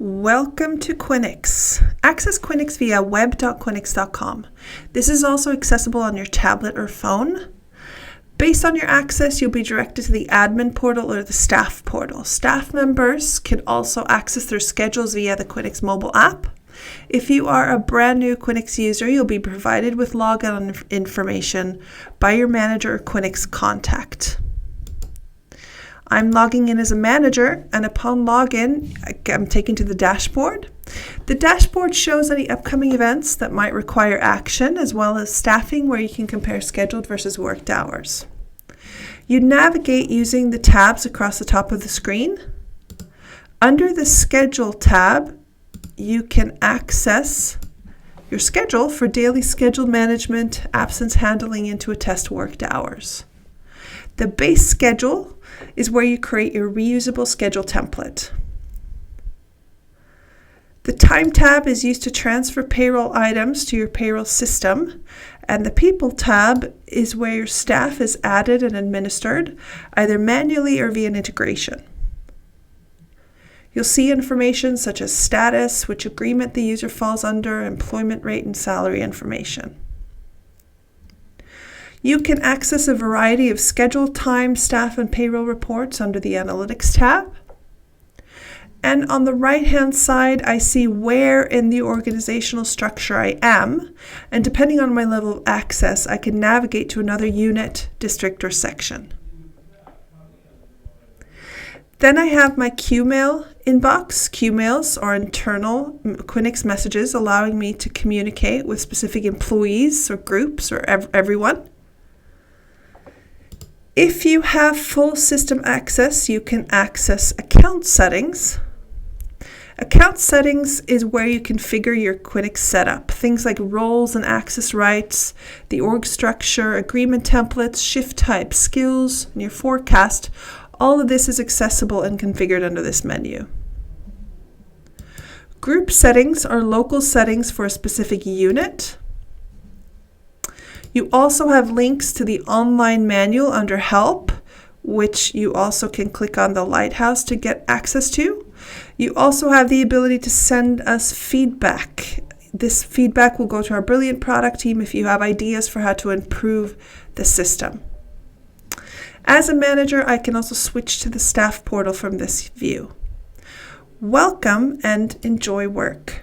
Welcome to Quinyx. Access Quinyx via web.quinyx.com. This is also accessible on your tablet or phone. Based on your access, you'll be directed to the admin portal or the staff portal. Staff members can also access their schedules via the Quinyx mobile app. If you are a brand new Quinyx user, you'll be provided with login information by your manager or Quinyx contact. I'm logging in as a manager, and upon login, I'm taken to the dashboard. The dashboard shows any upcoming events that might require action, as well as staffing where you can compare scheduled versus worked hours. You navigate using the tabs across the top of the screen. Under the Schedule tab, you can access your schedule for daily schedule management, absence handling, and to attest worked hours. The base schedule is where you create your reusable schedule template. The time tab is used to transfer payroll items to your payroll system, and the people tab is where your staff is added and administered, either manually or via an integration. You'll see information such as status, which agreement the user falls under, employment rate, and salary information. You can access a variety of schedule, time, staff, and payroll reports under the Analytics tab. And on the right-hand side, I see where in the organizational structure I am, and depending on my level of access, I can navigate to another unit, district, or section. Then I have my Qmail inbox. Qmails are internal Quinyx messages allowing me to communicate with specific employees or groups or everyone. If you have full system access, you can access account settings. Account settings is where you configure your Quinyx setup. Things like roles and access rights, the org structure, agreement templates, shift type, skills, and your forecast. All of this is accessible and configured under this menu. Group settings are local settings for a specific unit. You also have links to the online manual under Help, which you also can click on the lighthouse to get access to. You also have the ability to send us feedback. This feedback will go to our brilliant product team if you have ideas for how to improve the system. As a manager, I can also switch to the staff portal from this view. Welcome and enjoy work.